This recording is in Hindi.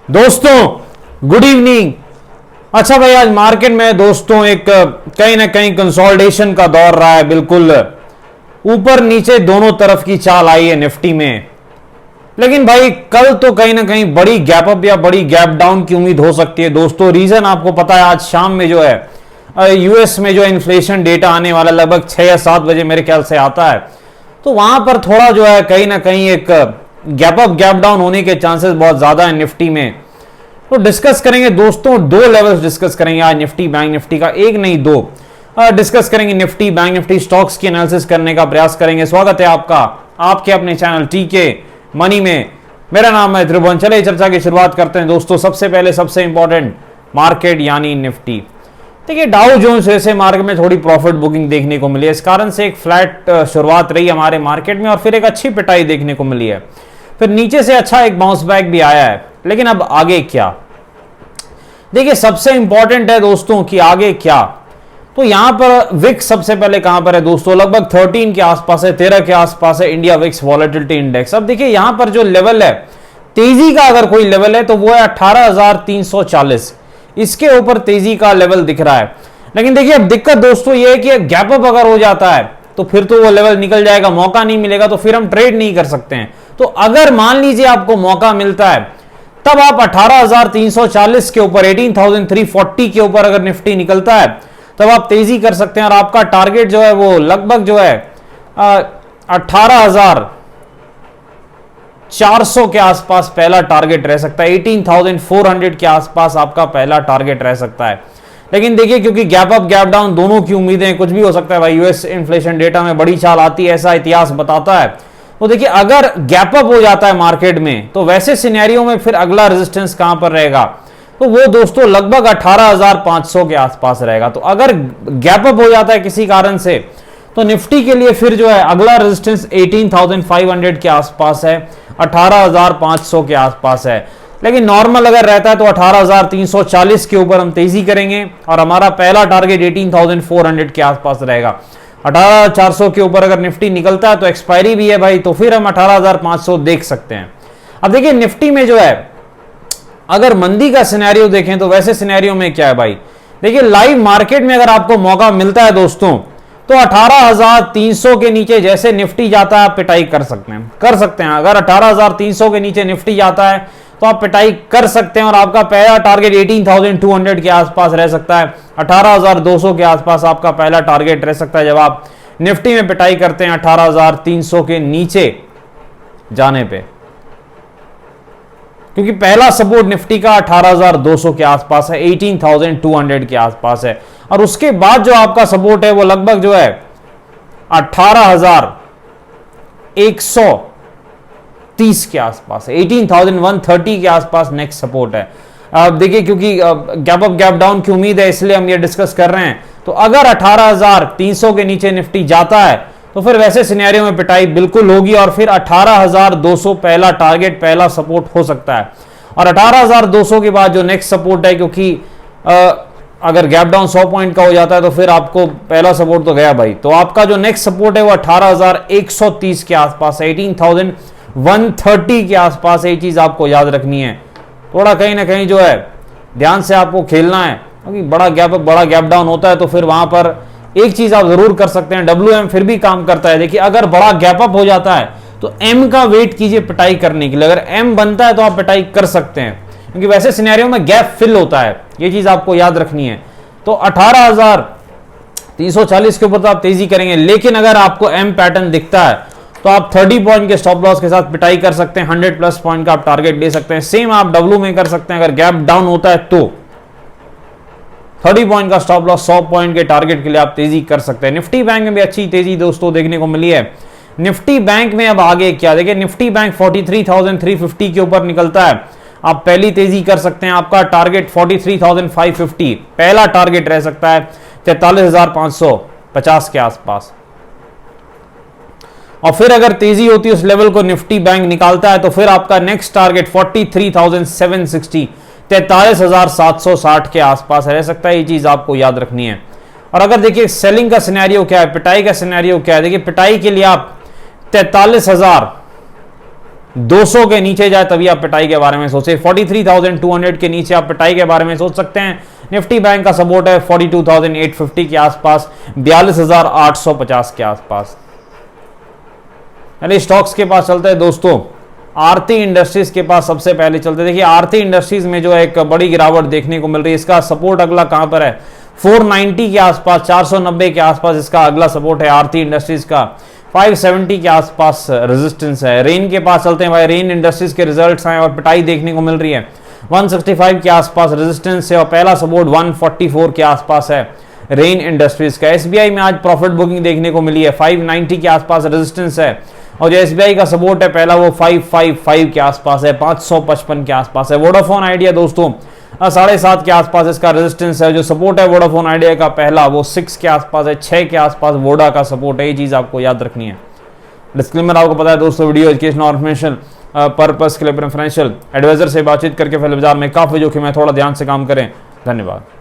दोस्तों गुड इवनिंग। अच्छा भाई, आज मार्केट में दोस्तों एक कहीं ना कहीं कंसोलिडेशन का दौर रहा है। बिल्कुल ऊपर नीचे दोनों तरफ की चाल आई है निफ्टी में। लेकिन भाई कल तो कहीं ना कहीं बड़ी गैप अप या बड़ी गैप डाउन की उम्मीद हो सकती है। दोस्तों रीजन आपको पता है, आज शाम में जो है यूएस में जो इन्फ्लेशन डेटा आने वाला लगभग 6 या 7 बजे मेरे ख्याल से आता है, तो वहां पर थोड़ा जो है कहीं ना कहीं एक गैप अप गैप डाउन होने के चांसेस बहुत ज्यादा है निफ्टी में। तो डिस्कस करेंगे दोस्तों, दो लेवल्स डिस्कस करेंगे आज निफ्टी बैंक निफ्टी का, एक नहीं दो डिस्कस करेंगे निफ्टी बैंक निफ्टी स्टॉक्स की एनालिसिस करने का प्रयास करेंगे। स्वागत है आपका आपके अपने चैनल टीके मनी में। मेरा नाम है त्रिभुवन। चले चर्चा की शुरुआत करते हैं दोस्तों। सबसे पहले सबसे इंपॉर्टेंट मार्केट यानी निफ्टी। देखिए डाउ जोन्स जैसे मार्केट में थोड़ी प्रॉफिट बुकिंग देखने को मिली है। इस कारण से एक फ्लैट शुरुआत रही हमारे मार्केट में और फिर एक अच्छी पिटाई देखने को मिली है। फिर नीचे से अच्छा एक बाउंस बैक भी आया है। लेकिन अब आगे क्या? देखिए सबसे इंपॉर्टेंट है दोस्तों कि आगे क्या। तो यहां पर विक्स सबसे पहले कहां पर है दोस्तों, लगभग 13 के आसपास है, 13 के आसपास है इंडिया विक्स वॉलेटिलिटी इंडेक्स। अब देखिए यहां पर जो लेवल है तेजी का, अगर कोई लेवल है तो वो है 18,340। इसके ऊपर तेजी का लेवल दिख रहा है। लेकिन देखिए अब दिक्कत दोस्तों ये है कि गैप अप अगर हो जाता है तो फिर तो वो लेवल निकल जाएगा, मौका नहीं मिलेगा, तो फिर हम ट्रेड नहीं कर सकते हैं। तो अगर मान लीजिए आपको मौका मिलता है तब आप 18,340 के ऊपर, 18,340 के ऊपर अगर निफ्टी निकलता है तब आप तेजी कर सकते हैं। और आपका टारगेट जो है वो लगभग जो है 18,400 के आसपास पहला टारगेट रह सकता है। 18,400 के आसपास आपका पहला टारगेट रह सकता है। लेकिन देखिए क्योंकि गैप अप गैप डाउन दोनों की उम्मीदें, कुछ भी हो सकता है भाई, यूएस इन्फ्लेशन डेटा में बड़ी चाल आती है, ऐसा इतिहास बताता है। तो देखिए अगर गैप अप हो जाता है मार्केट में तो वैसे सिनेरियो में फिर अगला रेजिस्टेंस कहां पर रहेगा, तो वो दोस्तों लगभग 18,500 के आसपास रहेगा। तो अगर गैप अप हो जाता है किसी कारण से तो निफ्टी के लिए फिर जो है अगला रेजिस्टेंस 18,500 के आसपास है, 18,500 के आसपास है। लेकिन नॉर्मल अगर रहता है तो 18,340 के ऊपर हम तेजी करेंगे और हमारा पहला टारगेट 18,400 के आसपास रहेगा। 18,400 के ऊपर अगर निफ्टी निकलता है तो एक्सपायरी भी है भाई, तो फिर हम 18,500 देख सकते हैं। अब देखिए निफ्टी में जो है अगर मंदी का सिनेरियो देखें तो वैसे सिनेरियो में क्या है भाई, देखिए लाइव मार्केट में अगर आपको मौका मिलता है दोस्तों तो 18,300 के नीचे जैसे निफ्टी जाता है आप पिटाई कर सकते हैं। अगर 18,300 के नीचे निफ्टी जाता है तो आप पिटाई कर सकते हैं और आपका पहला टारगेट 18,200 के आसपास रह सकता है। 18,200 के आसपास आपका पहला टारगेट रह सकता है जब आप निफ्टी में पिटाई करते हैं 18,300 के नीचे जाने पे, क्योंकि पहला सपोर्ट निफ्टी का 18,200 के आसपास है, 18,200 के आसपास है। और उसके बाद जो आपका सपोर्ट है वो लगभग जो है 18,130 के आसपास है, 18,130 के आसपास नेक्स्ट सपोर्ट है। अब देखिए क्योंकि गैप अप गैप डाउन की उम्मीद है इसलिए हम ये डिस्कस कर रहे हैं। तो अगर 18,300 के नीचे निफ्टी जाता है तो फिर वैसे सिनेरियो में पिटाई बिल्कुल होगी और फिर 18,200 पहला टारगेट, पहला सपोर्ट हो सकता है। और 18,200 के बाद जो नेक्स्ट सपोर्ट है, क्योंकि अगर गैप डाउन 100 पॉइंट का हो जाता है तो फिर आपको पहला सपोर्ट तो गया भाई, तो आपका जो नेक्स्ट सपोर्ट है वो 18,130 के आसपास है, 18,130 के आसपास है। ये चीज आपको याद रखनी है, थोड़ा कहीं ना कहीं जो है ध्यान से आपको खेलना है, क्योंकि बड़ा गैप डाउन होता है तो फिर वहां पर एक चीज आप जरूर कर सकते हैं, WM फिर भी काम करता है। देखिए अगर बड़ा गैप अप हो जाता है तो M का वेट कीजिए पिटाई करने के लिए। अगर M बनता है तो आप पिटाई कर सकते हैं, क्योंकि वैसे सिनेरियो में गैप फिल होता है, ये चीज आपको याद रखनी है। तो 18,340 के ऊपर तो आप तेजी करेंगे। लेकिन अगर आपको M पैटर्न दिखता है तो आप 30 पॉइंट के स्टॉप लॉस के साथ पिटाई कर सकते हैं, 100 प्लस पॉइंट का आप टारगेट ले सकते हैं। सेम आप W में कर सकते हैं। अगर गैप डाउन होता है तो 30 पॉइंट का स्टॉप लॉस, 100 पॉइंट के टारगेट के लिए आप तेजी कर सकते हैं। निफ्टी बैंक में भी अच्छी तेजी दोस्तों देखने को मिली है। निफ्टी बैंक में अब आगे क्या, देखिए निफ्टी बैंक 43,350 के ऊपर निकलता है, आप पहली तेजी कर सकते हैं। आपका टारगेट 43,550 पहला टारगेट रह सकता है, 43,550 के आसपास। और फिर अगर तेजी होती है उस लेवल को निफ्टी बैंक निकालता है तो फिर आपका नेक्स्ट टारगेट 43,760, 43,760 के आसपास रह सकता है। ये चीज आपको याद रखनी है। और अगर देखिए सेलिंग का सिनेरियो क्या है, पिटाई का सिनेरियो क्या है, देखिए पिटाई के लिए आप 43,000 200 के नीचे जाए तभी आप पिटाई के बारे में सोचे। 43,200 के नीचे आप पिटाई के बारे में सोच सकते हैं। निफ्टी बैंक का सपोर्ट है 42,850 के आसपास, 42,850 के आसपास। स्टॉक्स के पास चलते हैं दोस्तों। आरती इंडस्ट्रीज के पास सबसे पहले चलते हैं। देखिए आरती इंडस्ट्रीज में जो है एक बड़ी गिरावट देखने को मिल रही है। इसका सपोर्ट अगला कहां पर है? 490 के आसपास, 490 के आसपास इसका अगला सपोर्ट है आरती इंडस्ट्रीज का। 570 के आसपास रेजिस्टेंस है। रेन के पास चलते हैं भाई। रेन इंडस्ट्रीज के रिजल्ट्स आए और पिटाई देखने को मिल रही है। 165 के आसपास रेजिस्टेंस है और पहला सपोर्ट 144 के आसपास है रेन इंडस्ट्रीज का। एसबीआई में आज प्रॉफिट बुकिंग देखने को मिली है। 590 के आसपास रेजिस्टेंस है और जो एसबीआई का सपोर्ट है पहला वो 555 के आसपास है, 555 के आसपास है। वोडाफोन आइडिया दोस्तों 7.5 के आसपास इसका रेजिस्टेंस है। जो सपोर्ट है वोडाफोन आइडिया का पहला वो 6 के आसपास है, 6 के आसपास वोडा का सपोर्ट है। ये चीज आपको याद रखनी है। डिस्क्लेमर आपको पता है दोस्तों, वीडियो एजुकेशन और इन्फॉर्मेशन पर्पस के लिए प्रेफरेंशियल एडवाइजर से बातचीत करके पहले बाजार में काफी जोखिम है, थोड़ा ध्यान से काम करें। धन्यवाद।